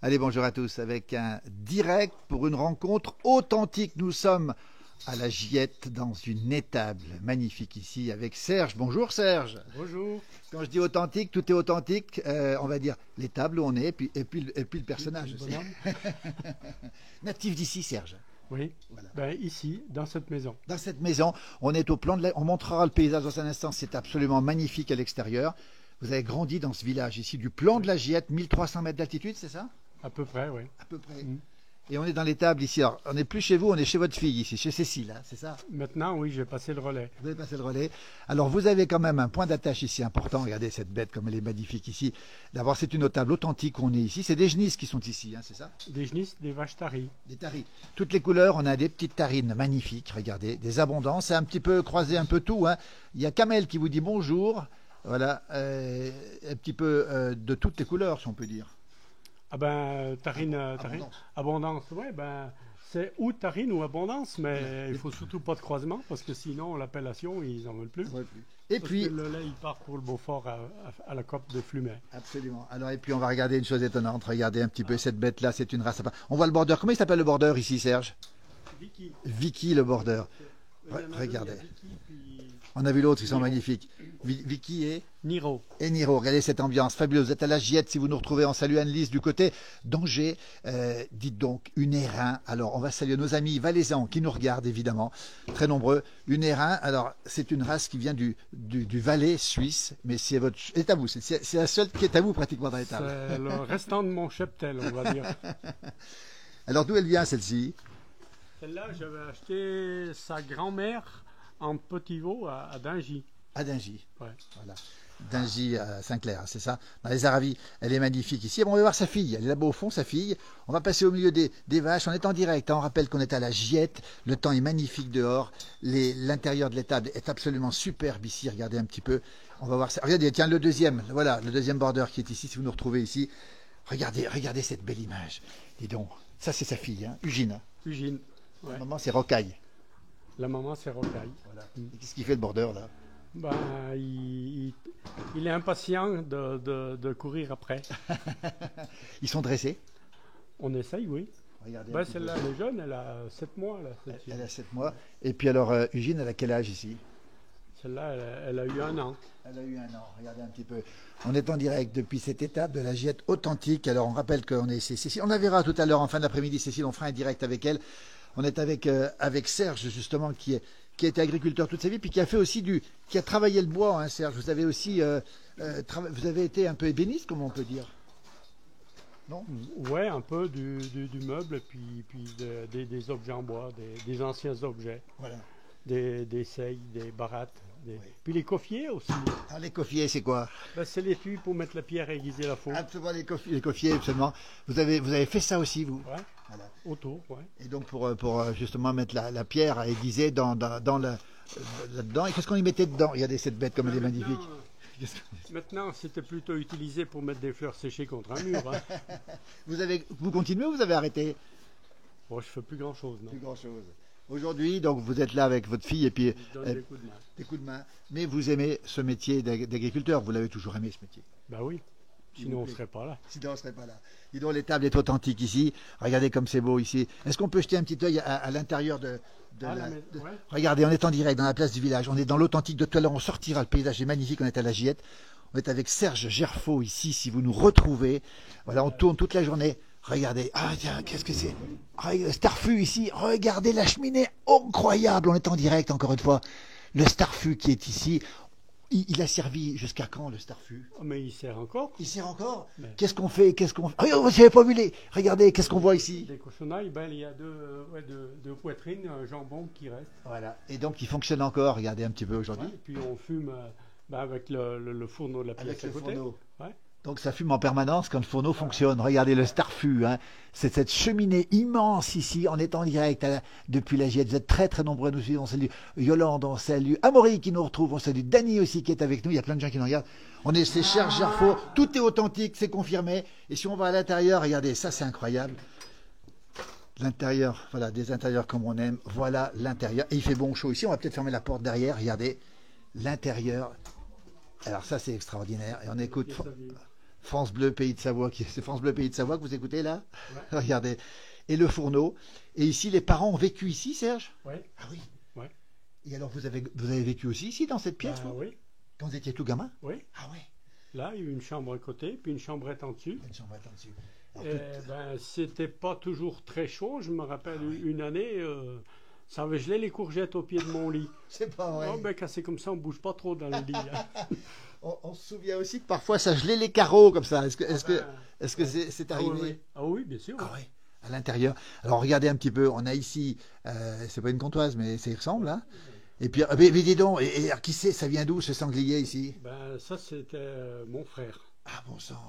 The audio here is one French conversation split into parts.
Allez, bonjour à tous, avec un direct pour une rencontre authentique. Nous sommes à la Giette dans une étable magnifique ici avec Serge. Bonjour Serge. Bonjour. Quand je dis authentique, tout est authentique. On va dire l'étable où on est et puis le personnage aussi. Natif d'ici Serge. Oui, Voilà. Ben, ici, dans cette maison. Dans cette maison, on est au plan de on montrera le paysage dans un instant, c'est absolument magnifique à l'extérieur. Vous avez grandi dans ce village ici, du plan de la Giette, 1300 mètres d'altitude, c'est ça? À peu près, oui. À peu près. Et on est dans l'étable ici. Alors, on n'est plus chez vous, on est chez votre fille ici, chez Cécile, hein, c'est ça? Maintenant, oui, j'ai passé le relais. Vous avez passé le relais. Alors, vous avez quand même un point d'attache ici important. Regardez cette bête comme elle est magnifique ici. D'abord, c'est une table authentique où on est ici. C'est des genisses qui sont ici, hein, c'est ça? Des genisses, des vaches taries. Des taris. Toutes les couleurs, on a des petites tarines magnifiques. Regardez, des abondances. C'est un petit peu croisé un peu tout, hein. Il y a Kamel qui vous dit bonjour. Voilà, un petit peu de toutes les couleurs, si on peut dire. Ah ben, tarine, abondance, ouais, ben, c'est ou tarine ou abondance, mais il faut surtout pas de croisement, parce que sinon, l'appellation, ils n'en veulent plus. Ouais, et parce puis, que le lait, il part pour le Beaufort à la COP de Flumet. Absolument. Alors, et puis, on va regarder une chose étonnante. Regardez un petit peu cette bête-là, c'est une race à part. On voit le border. Comment il s'appelle le border ici, Serge? Vicky. Vicky, le border. Regardez. On a vu l'autre, ils sont magnifiques. Vicky et Niro. Et Niro, regardez cette ambiance fabuleuse. Vous êtes à la Giette, si vous nous retrouvez, on salue Anne-Lise du côté d'Angers. Dites donc, une Hérin. Alors, on va saluer nos amis valaisans qui nous regardent, évidemment, très nombreux. Une Hérin, alors, c'est une race qui vient du Valais suisse, mais c'est à vous, c'est la seule qui est à vous pratiquement dans l'étable. C'est le restant de mon cheptel, on va dire. Alors, d'où elle vient, celle-ci? Celle-là, j'avais acheté sa grand-mère en petit veau à Dingy. À Dingy. Ouais. Voilà. Dingy à Saint-Clair, c'est ça? Dans les Aravis. Elle est magnifique ici. Bon, on va voir sa fille. Elle est là-bas au fond, sa fille. On va passer au milieu des vaches. On est en direct. On rappelle qu'on est à la Giette. Le temps est magnifique dehors. L'intérieur de l'étable est absolument superbe ici. Regardez un petit peu. On va voir ça. Regardez, tiens, le deuxième. Voilà, le deuxième border qui est ici, si vous nous retrouvez ici. Regardez cette belle image. Dis donc. Ça, c'est sa fille, hein, Ugine. Ugine. Ouais. La maman, c'est Rocaille. La maman, c'est Rocaille. Voilà. Et qu'est-ce qu'il fait le border, là? Ben, il est impatient de courir après. Ils sont dressés? On essaye, oui. Regardez. Ben, celle-là, elle est jeune, elle a 7 mois. Là, elle a 7 mois. Et puis alors, Ugine, elle a quel âge ici? Celle-là, elle a eu 1 an. Elle a eu 1 an, regardez un petit peu. On est en direct depuis cette étape de la Giette authentique. Alors, on rappelle qu'on est Cécile. On la verra tout à l'heure, en fin d'après-midi, Cécile, on fera un direct avec elle. On est avec Serge, justement, qui a été agriculteur toute sa vie, puis qui a fait aussi qui a travaillé le bois, hein, Serge. Vous avez aussi, vous avez été un peu ébéniste, comme on peut dire. Non? Ouais, un peu du meuble, puis des objets en bois, des anciens objets. Voilà. Des scies, des barattes. Oui. Puis les coffiers aussi. Ah, les coffiers, c'est quoi? Ben, c'est l'étui pour mettre la pierre et aiguiser la faux. Absolument, les coffiers, absolument. Vous avez fait ça aussi, vous? Ouais. Voilà. Autour, ouais. Et donc pour justement mettre la pierre à aiguiser là-dedans. Et qu'est-ce qu'on y mettait dedans? Regardez cette bête comme elle est magnifique. Maintenant, c'était plutôt utilisé pour mettre des fleurs séchées contre un mur. Hein. Vous continuez ou vous avez arrêté? Bon, je fais plus grand-chose, non. Plus grand-chose. Aujourd'hui, donc vous êtes là avec votre fille et puis je donne des coups de main. Des coups de main. Mais vous aimez ce métier d'agriculteur, vous l'avez toujours aimé ce métier. Ben oui. Sinon on ne serait pas là. Sinon on ne serait pas là. Dis donc, l'étable est authentique ici. Regardez comme c'est beau ici. Est-ce qu'on peut jeter un petit œil à l'intérieur ouais. Regardez, on est en direct dans la place du village. On est dans l'authentique de tout à l'heure. On sortira. Le paysage est magnifique. On est à la Giette. On est avec Serge Gerfaux ici. Si vous nous retrouvez, voilà, on tourne toute la journée. Regardez, ah tiens, qu'est-ce que c'est? Starfu ici, regardez la cheminée, incroyable, on est en direct encore une fois. Le Starfu qui est ici, il a servi jusqu'à quand le Starfu? Oh, mais il sert encore. Il sert encore? Mais... Qu'est-ce qu'on fait? Regardez, j'avais pas vu regardez, qu'est-ce qu'on voit ici? Des cochonnailles, ben, il y a deux poitrines, un jambon qui reste. Voilà, et donc il fonctionne encore, regardez un petit peu aujourd'hui. Ouais, et puis on fume avec le fourneau de la pièce à côté. Ouais. Donc ça fume en permanence quand le fourneau fonctionne. Regardez le Starfu, hein. C'est cette cheminée immense ici. On est en direct depuis la Giette. Vous êtes très très nombreux à nous suivre. On salue Yolande, on salue Amaury qui nous retrouve, on salue Dany aussi qui est avec nous. Il y a plein de gens qui nous regardent. C'est Serge Gerfaux. Tout est authentique, c'est confirmé. Et si on va à l'intérieur, regardez, ça c'est incroyable. L'intérieur, voilà, des intérieurs comme on aime. Voilà l'intérieur. Et il fait bon chaud ici. On va peut-être fermer la porte derrière. Regardez l'intérieur. Alors ça c'est extraordinaire. Et on écoute. France Bleu Pays de Savoie, c'est France Bleu Pays de Savoie que vous écoutez là. Ouais. Regardez. Et le fourneau. Et ici, les parents ont vécu ici, Serge? Oui. Ah oui. Ouais. Et alors, vous avez vécu aussi ici, dans cette pièce? Oui. Quand vous étiez tout gamin? Oui. Ah oui. Là, il y a eu une chambre à côté, puis une chambrette en dessus. Une chambrette en dessus. C'était pas toujours très chaud. Je me rappelle une année, ça avait gelé les courgettes au pied de mon lit. C'est pas vrai. Oh, quand c'est comme ça, on bouge pas trop dans le lit. Hein. On se souvient aussi que parfois ça gelait les carreaux comme ça. Est-ce que c'est arrivé? Ah oui, bien sûr. Ah oui. À l'intérieur. Alors regardez un petit peu. On a ici, c'est pas une comptoise, mais ça y ressemble, hein. Et puis, mais dis donc, et qui c'est? Ça vient d'où ce sanglier ici? Ça c'était mon frère. Ah bon sang.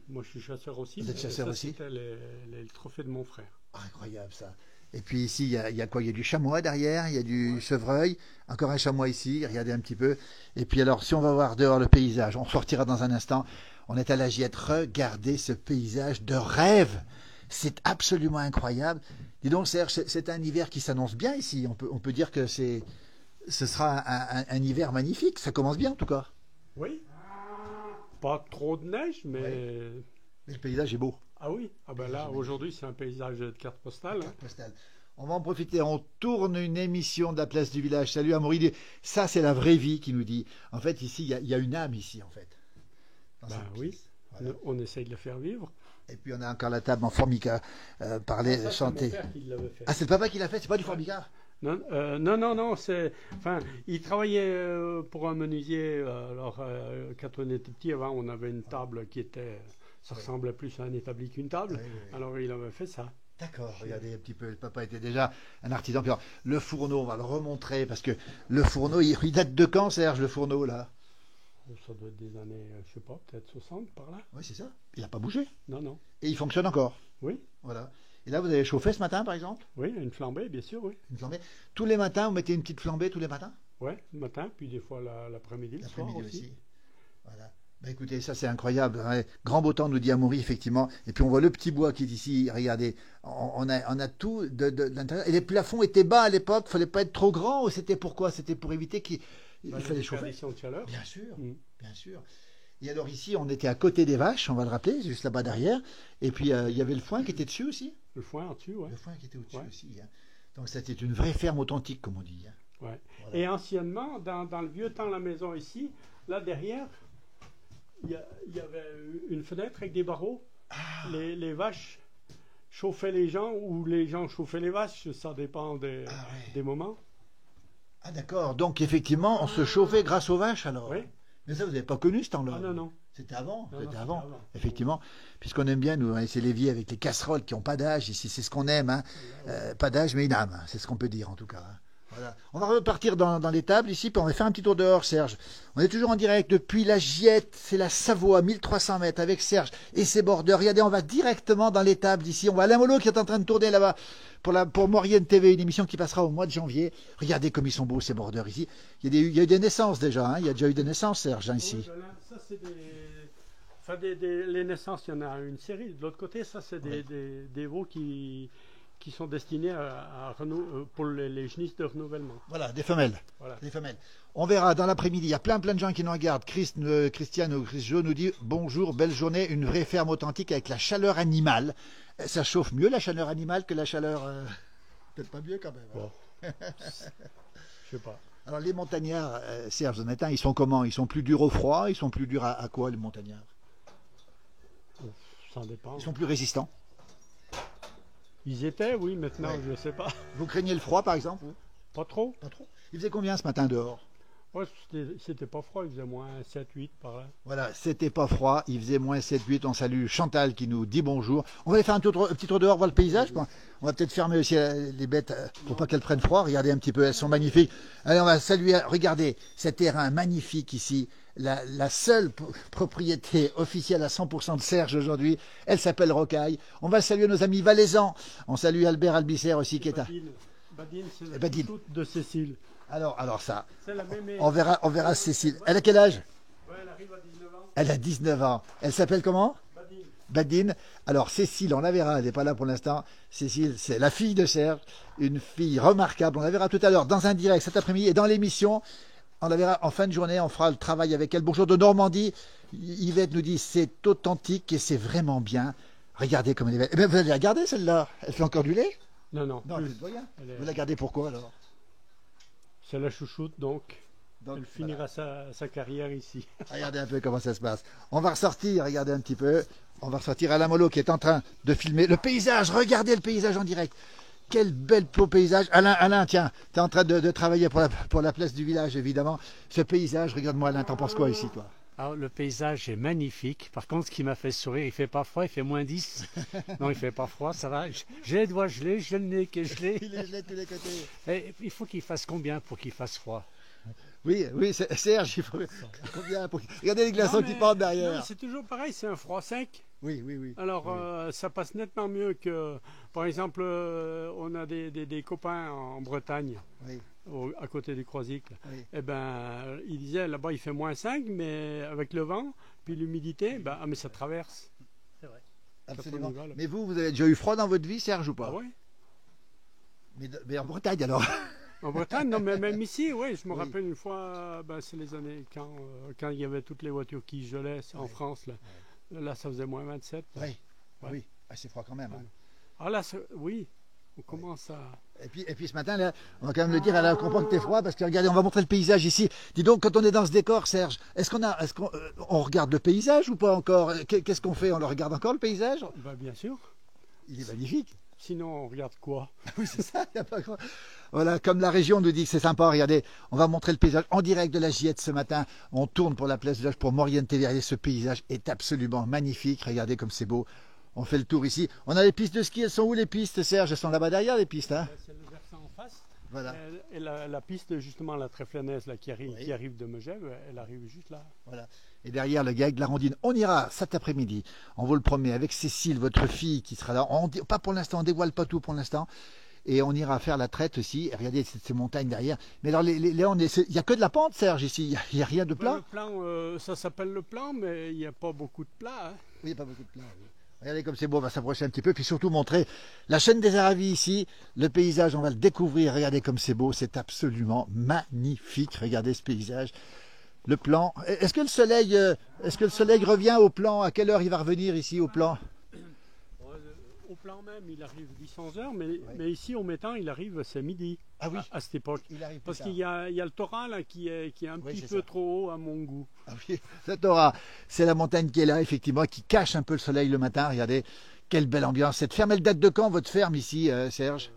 Moi je suis chasseur aussi. Vous êtes chasseur aussi? C'était le trophée de mon frère. Ah, incroyable ça. Et puis ici, il y a quoi? Il y a du chamois derrière, il y a du chevreuil, encore un chamois ici, regardez un petit peu. Et puis alors, si on va voir dehors le paysage, on sortira dans un instant. On est à la Giette, regardez ce paysage de rêve. C'est absolument incroyable. Dis donc Serge, c'est un hiver qui s'annonce bien ici. On peut dire que ce sera un hiver magnifique. Ça commence bien en tout cas. Oui. Pas trop de neige, mais... Ouais. Mais le paysage est beau. Ah oui. Ah ben là, aujourd'hui, c'est un paysage de carte postale. Carte postale. On va en profiter. On tourne une émission de la place du village. Salut Amaury. Ça, c'est la vraie vie qui nous dit. En fait, ici, il y a une âme ici, en fait. Oui. Voilà. On essaye de le faire vivre. Et puis on a encore la table en formica, parler, chanter. C'est mon père qui l'avait fait. Ah, c'est le papa qui l'a fait, c'est pas du formica? Non, non, il travaillait pour un menuisier. Alors, quand on était petit, avant, on avait une table qui était, ça ressemblait plus à un établi qu'une table. Oui. Alors, il avait fait ça. D'accord, regardez un petit peu, le papa était déjà un artisan. Puis alors, le fourneau, on va le remontrer, parce que le fourneau, il date de quand, Serge, le fourneau, là? Ça doit être des années, je sais pas, peut-être 60 par là. Oui, c'est ça. Il n'a pas bougé. Non, non. Et il fonctionne encore. Oui. Voilà. Et là, vous avez chauffé ce matin, par exemple? Oui, une flambée, bien sûr, oui. Une flambée. Tous les matins, vous mettez une petite flambée tous les matins? Oui, le matin, puis des fois l'après-midi, le soir aussi. Voilà. Ben écoutez, ça c'est incroyable. Grand beau temps, nous dit Amaury, effectivement. Et puis on voit le petit bois qui est ici. Regardez, on a tout de l'intérieur. Et les plafonds étaient bas à l'époque. Il ne fallait pas être trop grand. Ou c'était pourquoi? C'était pour éviter qu'il fallait chauffer. De chaleur. Bien sûr, bien sûr. Et alors ici, on était à côté des vaches, on va le rappeler, juste là-bas derrière. Et puis il y avait le foin qui était dessus aussi. Le foin en-dessus, oui. Le foin qui était au-dessus aussi. Hein. Donc c'était une vraie ferme authentique, comme on dit. Hein. Ouais. Voilà. Et anciennement, dans le vieux temps, la maison ici, là derrière, il y avait une fenêtre avec des barreaux. Ah. Les vaches chauffaient les gens ou les gens chauffaient les vaches, ça dépend des moments. Ah d'accord, donc effectivement, on se chauffait grâce aux vaches alors. Oui. Mais ça, vous n'avez pas connu ce temps-là? Ah non, non. C'était avant, effectivement. Puisqu'on aime bien, nous, c'est l'évier avec les casseroles qui n'ont pas d'âge. Ici, c'est ce qu'on aime. Hein. Pas d'âge, mais une âme. C'est ce qu'on peut dire, en tout cas. Hein. Voilà. On va repartir dans les tables ici, puis on va faire un petit tour dehors, Serge. On est toujours en direct depuis la Giette, c'est la Savoie, 1300 mètres, avec Serge et ses bordeurs. Regardez, on va directement dans les tables d'ici. On voit Alain Molo qui est en train de tourner là-bas pour Maurienne TV, une émission qui passera au mois de janvier. Regardez comme ils sont beaux, ces bordeurs ici. Il y a eu des naissances déjà, hein. Il y a déjà eu des naissances, Serge, hein, ici. Oui, voilà. Ça, c'est les naissances, il y en a une série. De l'autre côté, ça, c'est des veaux qui sont destinés pour les genisses de renouvellement. Voilà, des femelles. Voilà. Des femelles. On verra dans l'après-midi. Il y a plein de gens qui nous regardent. Christiane ou Chris Jo nous dit bonjour, belle journée, une vraie ferme authentique avec la chaleur animale. Ça chauffe mieux la chaleur animale que la chaleur. Peut-être pas mieux quand même. Bon. Je sais pas. Alors les montagnards, Serge Donatin, ils sont comment? Ils sont plus durs au froid? Ils sont plus durs à quoi les montagnards? Ça dépend. Ils sont plus résistants? Ils étaient, oui, maintenant, je ne sais pas. Vous craignez le froid, par exemple? Pas trop. Pas trop. Il faisait combien ce matin dehors? Ouais, c'était pas froid, il faisait moins 7-8 par là. Voilà, c'était pas froid, il faisait moins 7-8. On salue Chantal qui nous dit bonjour. On va aller faire un petit tour dehors, voir le paysage. On va peut-être fermer aussi les bêtes pour pas qu'elles prennent froid. Regardez un petit peu, elles sont magnifiques. Allez, on va saluer, regardez, ce terrain magnifique ici. La seule propriété officielle à 100% de Serge aujourd'hui, elle s'appelle Rocaille. On va saluer nos amis valaisans. On salue Albert Albisser aussi qui est à... Badine, c'est la petite de Cécile. Alors ça, la même... on verra Cécile. Elle a quel âge? Elle arrive à 19 ans. Elle a 19 ans. Elle s'appelle comment? Badine. Alors Cécile, on la verra, elle n'est pas là pour l'instant. Cécile, c'est la fille de Serge, une fille remarquable. On la verra tout à l'heure dans un direct cet après-midi et dans l'émission. On la verra en fin de journée, on fera le travail avec elle. Bonjour de Normandie. Yvette nous dit c'est authentique et c'est vraiment bien. Regardez comme elle est belle. Eh bien, vous allez la garder celle-là. Elle fait encore du lait? Non. Non, elle fait rien. Vous la gardez pourquoi alors? C'est la chouchoute donc. Elle finira voilà. sa carrière ici. Regardez un peu comment ça se passe. On va ressortir, regardez un petit peu. On va ressortir Alain Mollo qui est en train de filmer le paysage. Regardez le paysage en direct. Quel bel beau paysage. Alain, tiens, tu es en train de travailler pour la place du village, évidemment. Ce paysage, regarde-moi Alain, t'en penses quoi ici, toi? Alors, le paysage est magnifique. Par contre, ce qui m'a fait sourire, il fait pas froid, il fait -10. Non, il fait pas froid, ça va. J'ai les doigts gelés, j'ai le nez qui est gelé. Il est gelé de tous les côtés. Et il faut qu'il fasse combien pour qu'il fasse froid? Oui, Serge, il faut combien pour... Regardez les glaçons qui partent derrière. C'est toujours pareil, c'est un froid sec. Oui. Alors, ça passe nettement mieux que, par exemple, on a des copains en Bretagne, à côté du Croisic. Oui. Eh ben, ils disaient, là-bas, il fait -5, mais avec le vent, puis l'humidité, mais ça traverse. C'est vrai. Absolument. Mais vous avez déjà eu froid dans votre vie, Serge, ou pas? Ah oui. Mais en Bretagne, alors? En Bretagne, non, mais même ici, oui, je me rappelle une fois, c'est les années quand il y avait toutes les voitures qui gelaient en France. Là, ça faisait -27. Oui. Ah, c'est froid quand même. Hein. Ah là, oui, on commence à... Et puis ce matin, là, on va quand même le dire, elle comprend que t'es froid, parce que regardez, on va montrer le paysage ici. Dis donc, quand on est dans ce décor, Serge, est-ce qu'on regarde le paysage ou pas encore? Qu'est-ce qu'on fait? On le regarde encore, le paysage? Bien sûr. Il est magnifique. Sinon, on regarde quoi? Oui, c'est ça, il n'y a pas grand... Voilà, comme la région nous dit que c'est sympa, regardez, on va montrer le paysage en direct de la Giette ce matin. On tourne pour la place du village pour Maurienne TV. Regardez, ce paysage est absolument magnifique. Regardez comme c'est beau. On fait le tour ici. On a les pistes de ski. Elles sont où les pistes, Serge? Elles sont là-bas derrière, les pistes, hein? C'est le versant en face. Voilà. Et la piste, justement, la tréflanaise là, qui arrive de Megève, elle arrive juste là. Voilà. Et derrière, le gag de la rondine. On ira cet après-midi, on vous le promet, avec Cécile, votre fille, qui sera là. Pas pour l'instant, on dévoile pas tout pour l'instant. Et on ira faire la traite aussi. Et regardez ces montagnes derrière. Mais alors, il n'y a que de la pente, Serge, ici. Il n'y a rien de plat. Le plan, ça s'appelle le plan, mais il n'y a pas beaucoup de plat. Hein. Oui, il n'y a pas beaucoup de plat. Oui. Regardez comme c'est beau, on va s'approcher un petit peu. Puis surtout montrer la chaîne des Aravis ici. Le paysage, on va le découvrir. Regardez comme c'est beau. C'est absolument magnifique. Regardez ce paysage. Le plan. Est-ce que le soleil revient au plan? À quelle heure il va revenir ici au plan? Au plan même, il arrive 10-11 heures, mais ici, au mettant, il arrive, c'est midi. Ah oui. À cette époque. Parce qu'il y a le Torrent là, qui est un petit peu trop haut à mon goût. Ah oui, le Torrent, c'est la montagne qui est là, effectivement, qui cache un peu le soleil le matin. Regardez, quelle belle ambiance. Cette ferme, elle date de quand, votre ferme ici, Serge?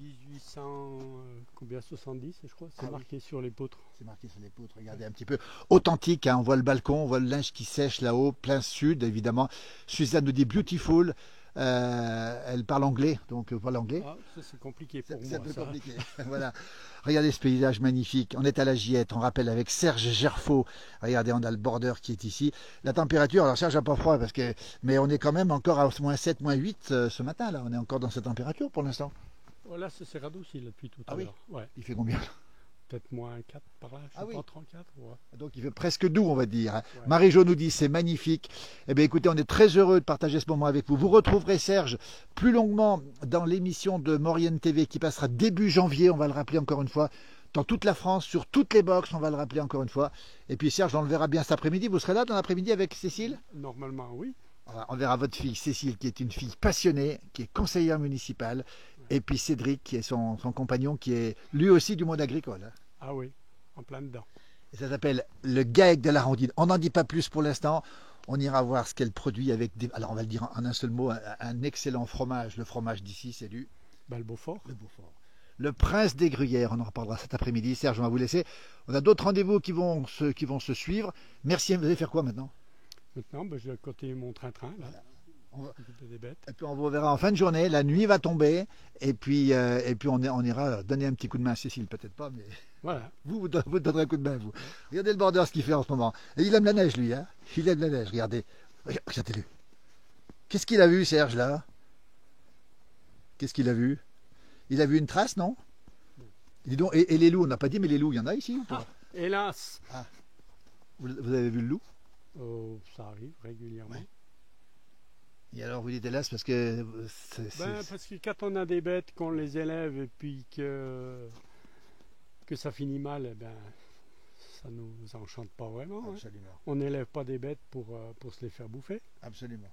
1870, je crois. C'est marqué sur les poutres. C'est marqué sur les poutres. Regardez un petit peu. Authentique, hein. On voit le balcon, on voit le linge qui sèche là-haut, plein sud, évidemment. Suzanne nous dit beautiful. Elle parle anglais, donc voilà l'anglais. Ah, ça c'est compliqué pour moi. C'est un peu compliqué. Voilà. Regardez ce paysage magnifique. On est à la Giette, on rappelle avec Serge Gerfaud. Regardez, on a le border qui est ici. La température, alors Serge n'a pas froid, mais on est quand même encore à -7, -8 ce matin. Là, on est encore dans cette température pour l'instant. Voilà, ça s'est radouci là, depuis tout à l'heure. Ouais. Il fait combien? Peut-être -4 par là, je sais pas, 34. Ouais. Donc il fait presque doux, on va dire. Ouais. Marie-Jo nous dit c'est magnifique. Eh bien écoutez, on est très heureux de partager ce moment avec vous. Vous retrouverez Serge plus longuement dans l'émission de Maurienne TV qui passera début janvier, on va le rappeler encore une fois, dans toute la France, sur toutes les boxes, on va le rappeler encore une fois. Et puis Serge, on le verra bien cet après-midi. Vous serez là dans l'après-midi avec Cécile? Normalement, oui. On verra votre fille Cécile, qui est une fille passionnée, qui est conseillère municipale. Et puis Cédric, qui est son compagnon, qui est lui aussi du monde agricole. Hein. Ah oui, en plein dedans. Et ça s'appelle le GAEC de la Rondine. On n'en dit pas plus pour l'instant. On ira voir ce qu'elle produit avec des... Alors on va le dire en un seul mot, un excellent fromage. Le fromage d'ici, c'est du... Le Beaufort. Le Beaufort. Le Prince des Gruyères, on en reparlera cet après-midi. Serge, on va vous laisser. On a d'autres rendez-vous qui vont se suivre. Merci. Vous allez faire quoi maintenant? Maintenant, je vais côté mon train-train. Là. Voilà. Des bêtes. Et puis on vous verra en fin de journée, la nuit va tomber, et puis on ira donner un petit coup de main à Cécile, peut-être pas, mais voilà. vous donnerez un coup de main, vous. Regardez le border, ce qu'il fait en ce moment. Et il aime la neige, lui, hein. Il aime la neige, regardez. Regardez-le. Qu'est-ce qu'il a vu, Serge, là? Qu'est-ce qu'il a vu? Il a vu une trace, non? Dis donc, et les loups, on n'a pas dit, mais les loups, il y en a ici ou pas? Hélas. Ah. Vous avez vu le loup? Ça arrive régulièrement. Ouais. Et alors vous dites hélas parce que... Parce que quand on a des bêtes, qu'on les élève et puis que ça finit mal, ça nous enchante pas vraiment. Absolument. Hein. On n'élève pas des bêtes pour se les faire bouffer. Absolument.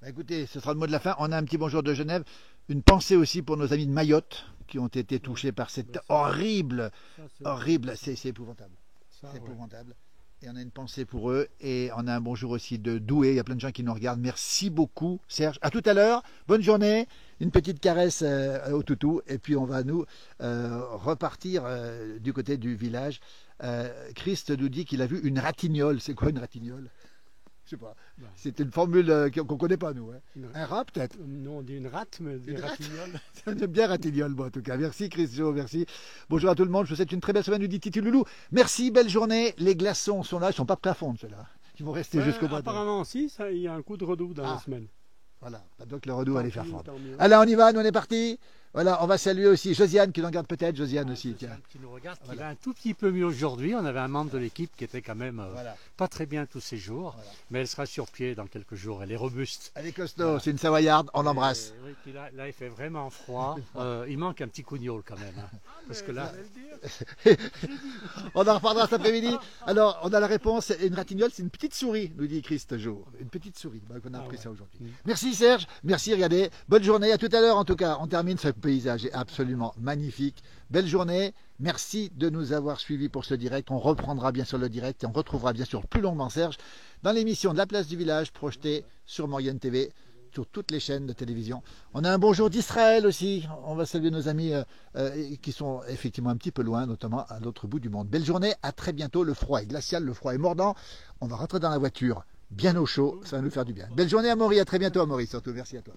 Bah, écoutez, ce sera le mot de la fin. On a un petit bonjour de Genève. Une pensée aussi pour nos amis de Mayotte qui ont été touchés par cette horrible, c'est épouvantable. C'est épouvantable. Et on a une pensée pour eux. Et on a un bonjour aussi de Douai. Il y a plein de gens qui nous regardent. Merci beaucoup, Serge. À tout à l'heure. Bonne journée. Une petite caresse au toutou. Et puis on va nous repartir du côté du village. Christ nous dit qu'il a vu une ratignole. C'est quoi une ratignole? Je sais pas. C'est une formule qu'on ne connaît pas, nous. Hein. Un rat, peut-être? Non, on dit une rate, mais des ratignoles. J'aime bien ratignole, moi, en tout cas. Merci, Christian, merci. Bonjour à tout le monde. Je vous souhaite une très belle semaine, nous dit Titi Loulou. Merci, belle journée. Les glaçons sont là. Ils ne sont pas prêts à fondre, ceux-là. Ils vont rester jusqu'au mois de... Apparemment, si, il y a un coup de redoux dans la semaine. Voilà. Donc, le redoux va les faire fondre. Allez, on y va. Nous, on est partis. Voilà, on va saluer aussi Josiane qui nous regarde peut-être. Josiane aussi, tiens. Qui nous regarde, qui va un tout petit peu mieux aujourd'hui. On avait un membre de l'équipe qui était quand même pas très bien tous ces jours. Mais elle sera sur pied dans quelques jours. Elle est robuste. Elle est costaud, c'est une Savoyarde, on l'embrasse. Oui, puis là, il fait vraiment froid. Il manque un petit cougnol quand même. Hein, parce que là... On en reparlera cet après-midi. Alors, on a la réponse. Une ratignole, c'est une petite souris, nous dit Christ Jo. Une petite souris. Bah, on a appris ça aujourd'hui. Merci Serge, merci, regardez. Bonne journée, à tout à l'heure en tout cas. On termine ce paysage est absolument magnifique. Belle journée. Merci de nous avoir suivis pour ce direct. On reprendra bien sûr le direct et on retrouvera bien sûr plus longuement Serge dans l'émission de la place du village projetée sur Morgan TV, sur toutes les chaînes de télévision. On a un bonjour d'Israël aussi. On va saluer nos amis qui sont effectivement un petit peu loin, notamment à l'autre bout du monde. Belle journée, à très bientôt. Le froid est glacial, le froid est mordant. On va rentrer dans la voiture bien au chaud, ça va nous faire du bien. Belle journée à Amaury, à très bientôt Amaury, surtout merci à toi.